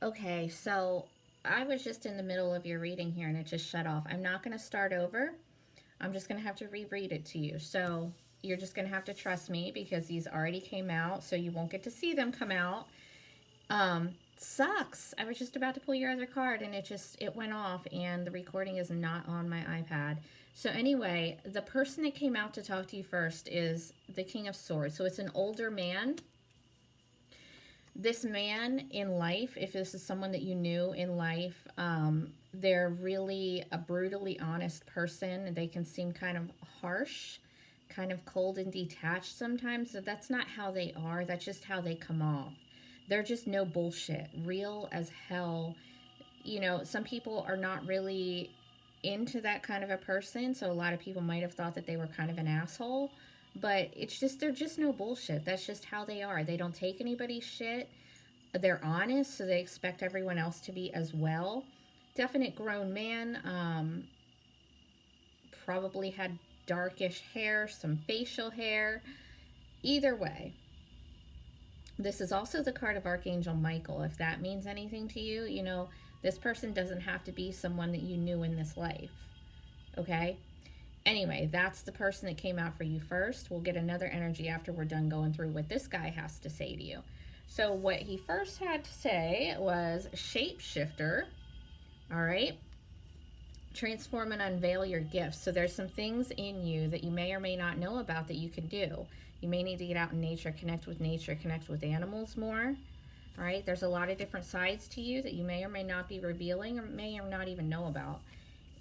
Okay, so I was just in the middle of your reading here and it just shut off. I'm not going to start over. I'm just going to have to reread it to you. So you're just going to have to trust me because these already came out, so you won't get to see them come out. Sucks. I was just about to pull your other card and it went off and the recording is not on my iPad. So anyway, the person that came out to talk to you first is the King of Swords. So it's an older man. This man in life, if this is someone that you knew in life, they're really a brutally honest person. They can seem kind of harsh, kind of cold and detached sometimes. So that's not how they are. That's just how they come off. They're just no bullshit, real as hell. You know, some people are not really into that kind of a person, so a lot of people might have thought that they were kind of an asshole, but it's just, they're just no bullshit. That's just how they are. They don't take anybody's shit. They're honest, so they expect everyone else to be as well. Definite grown man. Probably had darkish hair, some facial hair. Either way, this is also the card of Archangel Michael. If that means anything to you, you know, this person doesn't have to be someone that you knew in this life. Okay? Anyway, that's the person that came out for you first. We'll get another energy after we're done going through what this guy has to say to you. So what he first had to say was shapeshifter. All right? Transform and unveil your gifts. So there's some things in you that you may or may not know about that you can do. You may need to get out in nature, connect with animals more. All right, there's a lot of different sides to you that you may or may not be revealing or may or not even know about.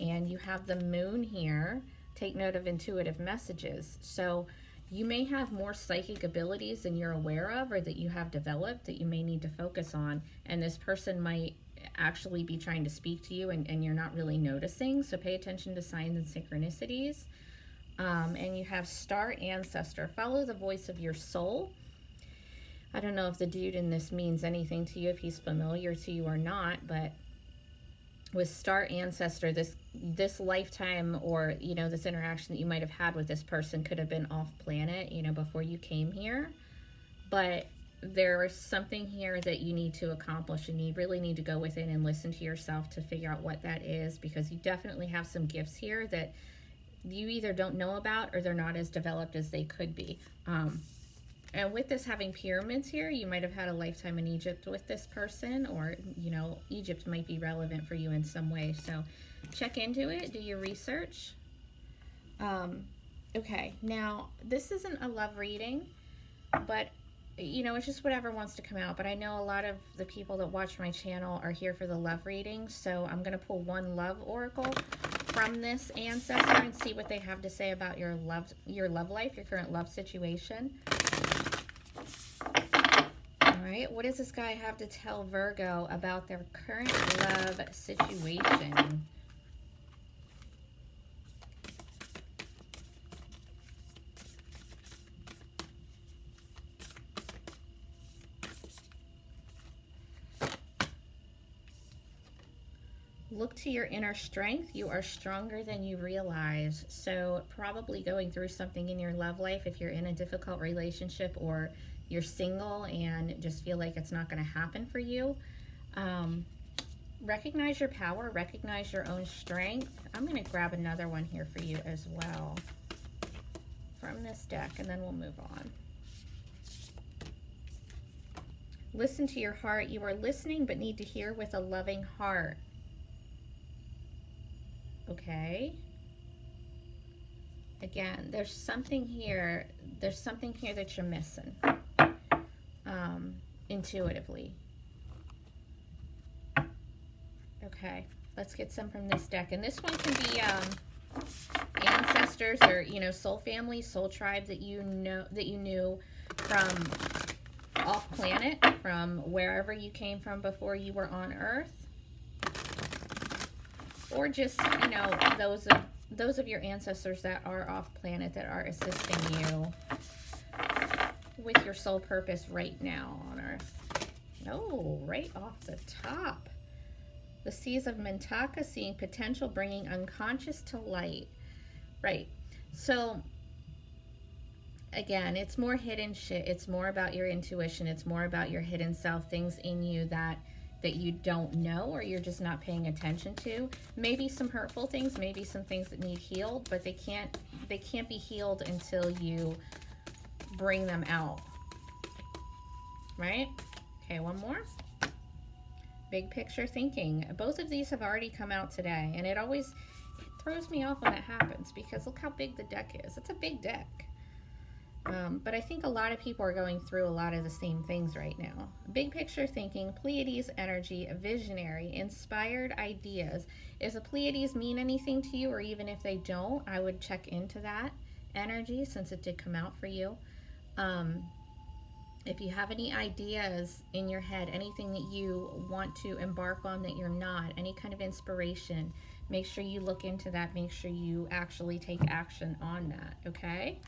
And you have the moon here. Take note of intuitive messages. So you may have more psychic abilities than you're aware of or that you have developed that you may need to focus on. And this person might actually be trying to speak to you and you're not really noticing. So pay attention to signs and synchronicities. And you have star ancestor. Follow the voice of your soul. I don't know if the dude in this means anything to you, if he's familiar to you or not, but with star ancestor, this lifetime or, you know, this interaction that you might have had with this person could have been off planet, you know, before you came here. But there is something here that you need to accomplish, and you really need to go within and listen to yourself to figure out what that is, because you definitely have some gifts here that you either don't know about or they're not as developed as they could be. And with this having pyramids here, you might have had a lifetime in Egypt with this person, or, you know, Egypt might be relevant for you in some way. So check into it, do your research. Okay, now this isn't a love reading, but, you know, it's just whatever wants to come out. But I know a lot of the people that watch my channel are here for the love reading, so I'm going to pull one love oracle from this ancestor and see what they have to say about your love life, your current love situation. All right, what does this guy have to tell Virgo about their current love situation? Look to your inner strength. You are stronger than you realize. So probably going through something in your love life if you're in a difficult relationship or you're single and just feel like it's not going to happen for you. Recognize your power. Recognize your own strength. I'm going to grab another one here for you as well from this deck, and then we'll move on. Listen to your heart. You are listening but need to hear with a loving heart. Okay. Again, there's something here that you're missing intuitively. Okay, let's get some from this deck. And this one can be ancestors or, you know, soul family, soul tribe that you knew from off planet, from wherever you came from before you were on Earth. Or just, you know, those of your ancestors that are off planet that are assisting you with your soul purpose right now on Earth. Oh, right off the top. The seas of Mintaka, seeing potential, bringing unconscious to light. Right. So, again, it's more hidden shit. It's more about your intuition. It's more about your hidden self, things in you that that you don't know or you're just not paying attention to. Maybe some hurtful things, maybe some things that need healed, but they can't be healed until you bring them out. Right? Okay, one more. Big picture thinking. Both of these have already come out today, and it throws me off when that happens because look how big the deck is. It's a big deck. But I think a lot of people are going through a lot of the same things right now. Big picture thinking, Pleiades energy, a visionary, inspired ideas. Does a Pleiades mean anything to you? Or even if they don't, I would check into that energy since it did come out for you. If you have any ideas in your head, anything that you want to embark on that you're not, any kind of inspiration, make sure you look into that. Make sure you actually take action on that, okay?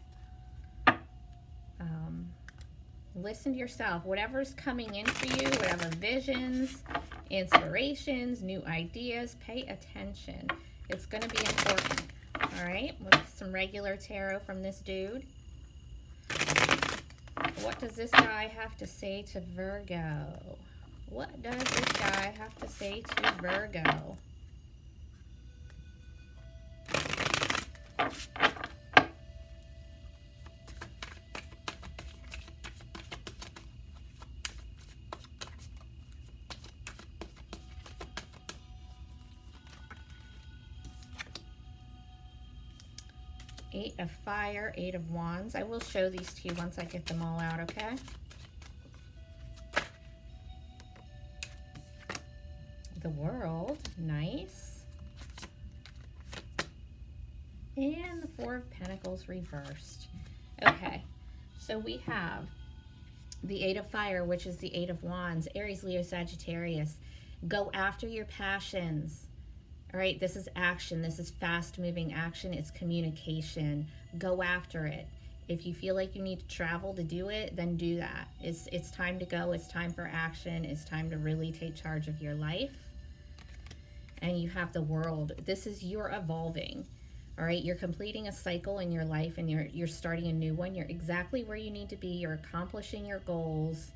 Listen to yourself. Whatever's coming in for you, whatever visions, inspirations, new ideas, pay attention. It's going to be important, all right? With some regular tarot from this dude. What does this guy have to say to Virgo? What does this guy have to say to Virgo? Eight of Fire, Eight of Wands. I will show these to you once I get them all out, okay? The World, nice. And the Four of Pentacles reversed. Okay, so we have the Eight of Fire, which is the Eight of Wands. Aries, Leo, Sagittarius. Go after your passions. All right, this is action. This is fast-moving action. It's communication. Go after it. If you feel like you need to travel to do it, then do that. It's time to go. It's time for action. It's time to really take charge of your life. And you have the World. This is you're evolving. All right, you're completing a cycle in your life and you're starting a new one. You're exactly where you need to be. You're accomplishing your goals.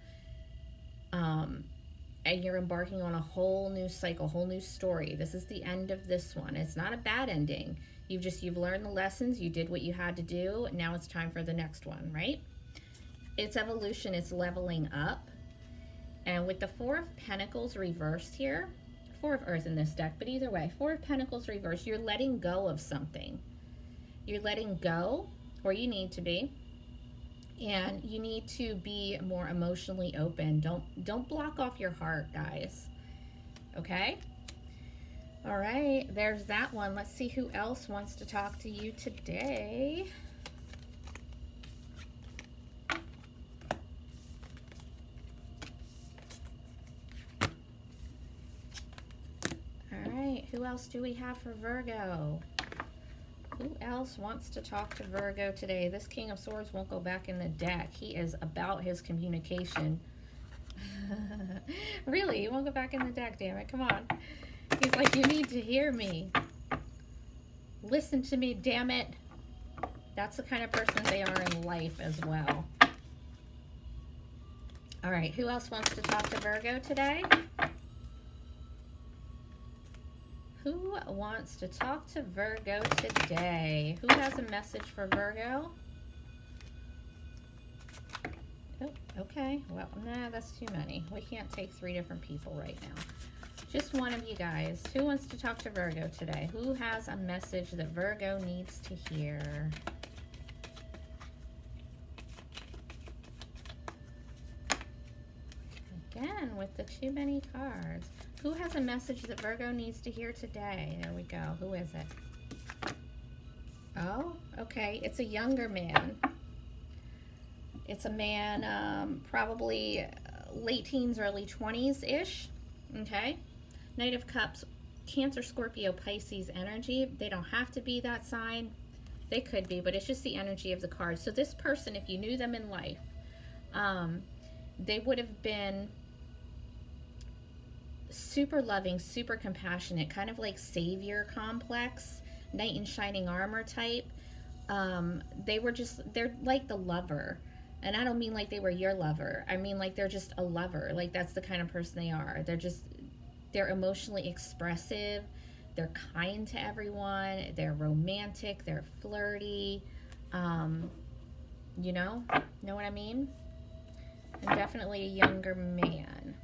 And you're embarking on a whole new cycle, whole new story. This is the end of this one. It's not a bad ending. You've learned the lessons. You did what you had to do. Now it's time for the next one, right? It's evolution. It's leveling up. And with the Four of Pentacles reversed here, Four of Earth in this deck, but either way, Four of Pentacles reversed, you're letting go of something. You're letting go, or you need to be. And you need to be more emotionally open. Don't block off your heart, guys. Okay? All right, there's that one. Let's see who else wants to talk to you today. All right, who else do we have for Virgo? Who else wants to talk to Virgo today? This King of Swords won't go back in the deck. He is about his communication. Really? He won't go back in the deck, damn it. Come on. He's like, you need to hear me. Listen to me, damn it. That's the kind of person they are in life as well. All right, who else wants to talk to Virgo today? Who wants to talk to Virgo today? Who has a message for Virgo? Oh, okay. Well, nah, that's too many. We can't take 3 different people right now. Just one of you guys. Who wants to talk to Virgo today? Who has a message that Virgo needs to hear? Again, with the too many cards. Who has a message that Virgo needs to hear today? There we go. Who is it? Oh, okay. It's a younger man. It's a man probably late teens, early 20s-ish. Okay. Knight of Cups, Cancer, Scorpio, Pisces energy. They don't have to be that sign. They could be, but it's just the energy of the card. So this person, if you knew them in life, they would have been super loving, super compassionate, kind of like savior complex, knight in shining armor type. They're like the lover, And I don't mean like they were your lover. I mean like they're just a lover. Like that's the kind of person they are. They're emotionally expressive. They're kind to everyone. They're romantic. They're flirty. Um, you know what I mean? And definitely a younger man.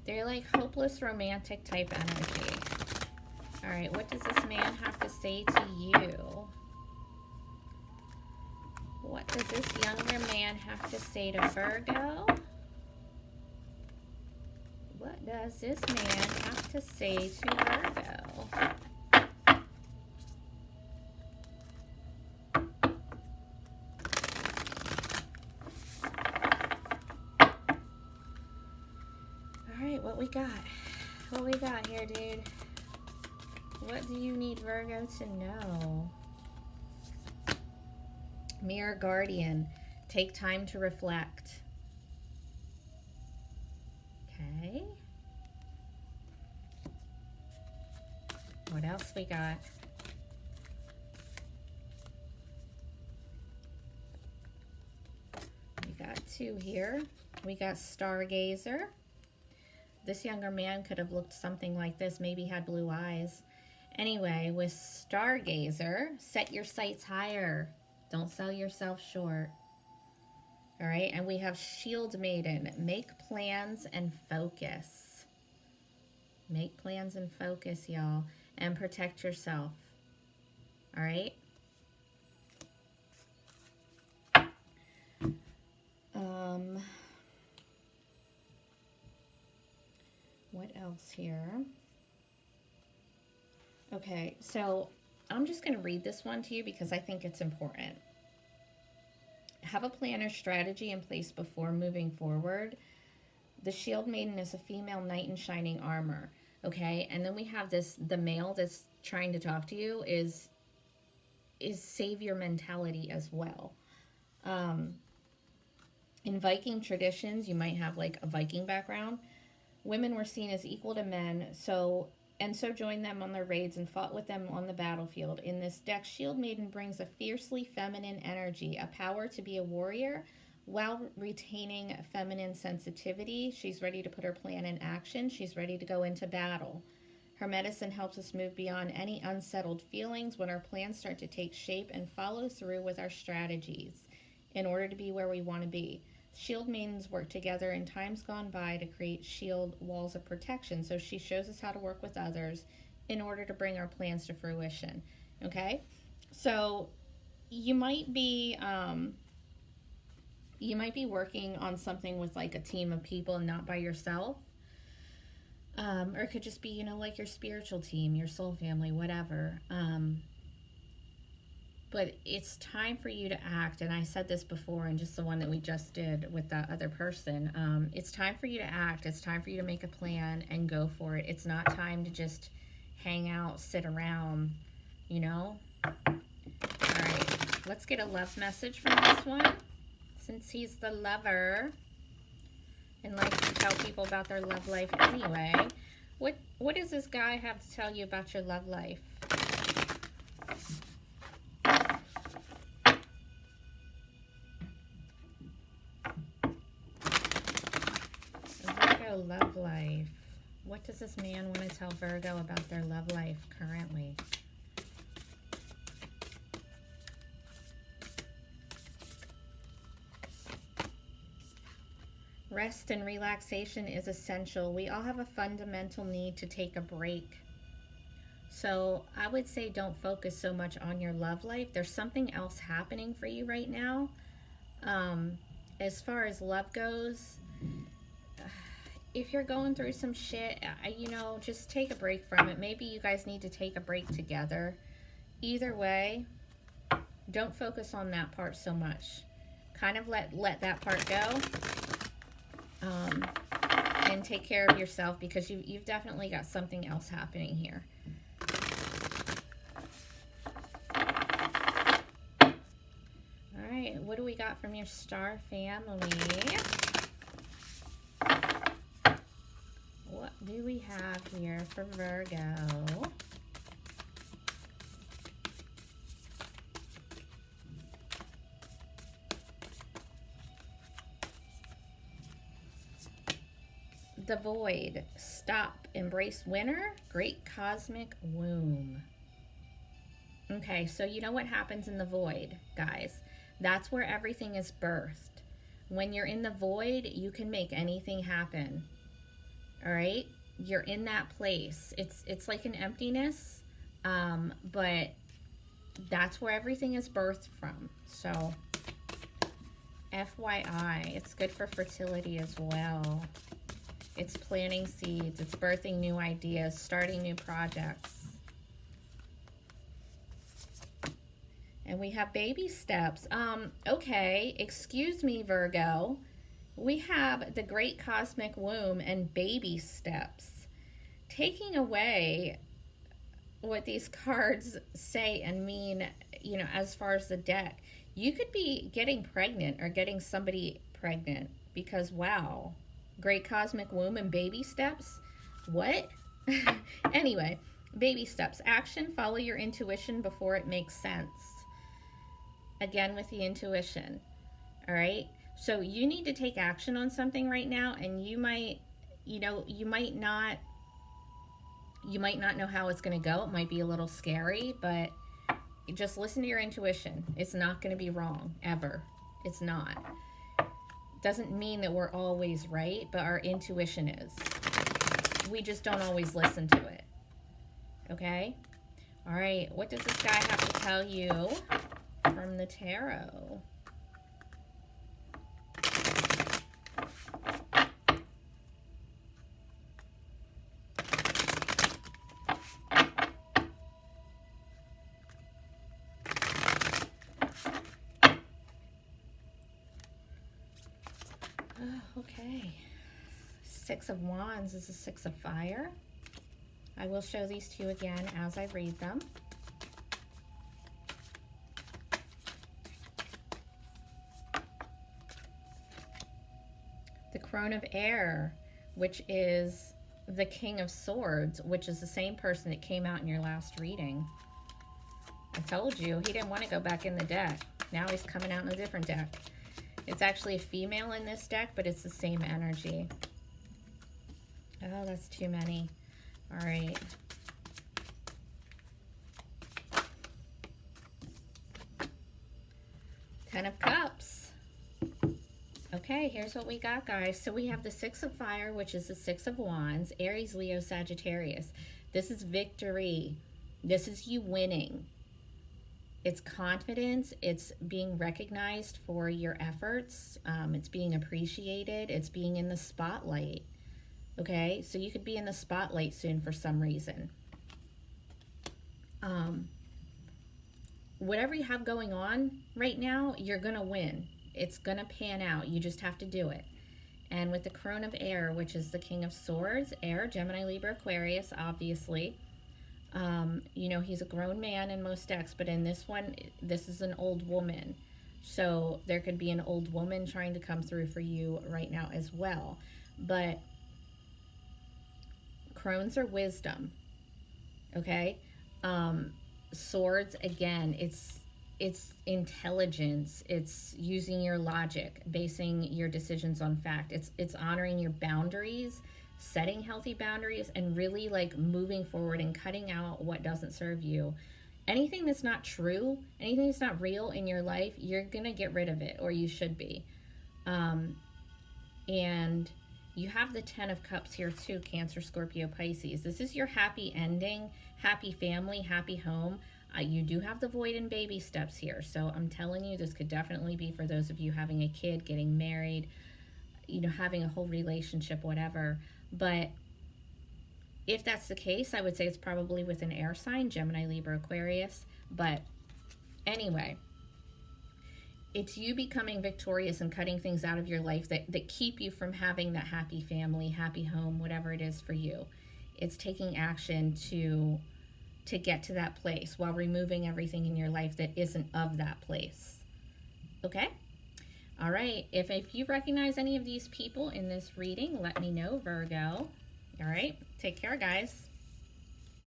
They're like hopeless romantic type energy. All right, what does this man have to say to you? What does this younger man have to say to Virgo? What does this man have to say to Virgo? All right, what we got? What we got here, dude? What do you need Virgo to know? Mirror Guardian, take time to reflect. Okay. What else we got? We got 2 here. We got Stargazer. This younger man could have looked something like this, maybe had blue eyes. Anyway, with Stargazer, set your sights higher. Don't sell yourself short. All right, and we have Shield Maiden. Make plans and focus. Make plans and focus, y'all. And protect yourself. All right? What else here? Okay, so I'm just going to read this one to you because I think it's important. Have a plan or strategy in place before moving forward. The Shield Maiden is a female knight in shining armor. Okay, and then we have the male that's trying to talk to you is savior mentality as well. In Viking traditions, you might have like a Viking background. Women were seen as equal to men, so joined them on their raids and fought with them on the battlefield. In this deck, Shield Maiden brings a fiercely feminine energy, a power to be a warrior while retaining feminine sensitivity. She's ready to put her plan in action. She's ready to go into battle. Her medicine helps us move beyond any unsettled feelings when our plans start to take shape and follow through with our strategies in order to be where we want to be. Shield Maidens work together in times gone by to create shield walls of protection. So she shows us how to work with others in order to bring our plans to fruition. Okay? So you might be working on something with like a team of people and not by yourself. Or it could just be, like your spiritual team, your soul family, whatever. But it's time for you to act, and I said this before in just the one that we just did with that other person. It's time for you to act. It's time for you to make a plan and go for it. It's not time to just hang out, sit around, All right, let's get a love message from this one, since he's the lover and likes to tell people about their love life anyway. What does this guy have to tell you about your love life? Virgo love life. What does this man want to tell Virgo about their love life currently? Rest and relaxation is essential. We all have a fundamental need to take a break. So I would say don't focus so much on your love life. There's something else happening for you right now. As far as love goes, if you're going through some shit, just take a break from it. Maybe you guys need to take a break together. Either way, don't focus on that part so much. Kind of let that part go. And take care of yourself, because you've definitely got something else happening here. All right, what do we got from your star family? What do we have here for Virgo? the void. Stop. Embrace winter. Great cosmic womb. Okay, so you know what happens in the void, guys? That's where everything is birthed. When you're in the void, you can make anything happen. All right? You're in that place. It's like an emptiness, but that's where everything is birthed from. So, FYI, it's good for fertility as well. It's planting seeds. It's birthing new ideas, starting new projects. And we have baby steps. Okay, excuse me, Virgo. We have the great cosmic womb and baby steps. Taking away what these cards say and mean, you know, as far as the deck. You could be getting pregnant or getting somebody pregnant because, wow, great cosmic womb and baby steps? What? Anyway, baby steps. Action, follow your intuition before it makes sense. Again, with the intuition. All right? So you need to take action on something right now, and you might, you know, you might not know how it's going to go. It might be a little scary, but just listen to your intuition. It's not going to be wrong, ever. It's not. Doesn't mean that we're always right, but our intuition is. We just don't always listen to it. Okay? All right, what does this guy have to tell you from the tarot? Oh, okay. Six of Wands is a Six of Fire. I will show these to you again as I read them. The Crone of Air, which is the King of Swords, which is the same person that came out in your last reading. I told you, he didn't want to go back in the deck. Now he's coming out in a different deck. It's actually a female in this deck, but it's the same energy. Oh, that's too many. All right. Ten of Cups. Okay, here's what we got, guys. So we have the Six of Fire, which is the Six of Wands, Aries, Leo, Sagittarius. This is victory. This is you winning. It's confidence. It's being recognized for your efforts. It's being appreciated. It's being in the spotlight. Okay, so you could be in the spotlight soon for some reason. Whatever you have going on right now, you're going to win. It's going to pan out. You just have to do it. And with the Crone of Air, which is the King of Swords, Air, Gemini, Libra, Aquarius, obviously. You know, he's a grown man in most decks, but in this one, this is an old woman. So there could be an old woman trying to come through for you right now as well. But Crones are wisdom. Okay? Swords, again, it's intelligence. It's using your logic, basing your decisions on fact. It's honoring your boundaries, setting healthy boundaries, and really like moving forward and cutting out what doesn't serve you. Anything that's not true, anything that's not real in your life, you're gonna get rid of it, or you should be. And you have the Ten of Cups here too, Cancer, Scorpio, Pisces. This is your happy ending, happy family, happy home. You do have the Void and baby steps here. So I'm telling you, this could definitely be for those of you having a kid, getting married, you know, having a whole relationship, whatever. But if that's the case, I would say it's probably with an air sign, Gemini, Libra, Aquarius. But anyway, it's you becoming victorious and cutting things out of your life that keep you from having that happy family, happy home, whatever it is for you. It's taking action to get to that place while removing everything in your life that isn't of that place. Okay? All right. If you recognize any of these people in this reading, let me know, Virgo. All right. Take care, guys.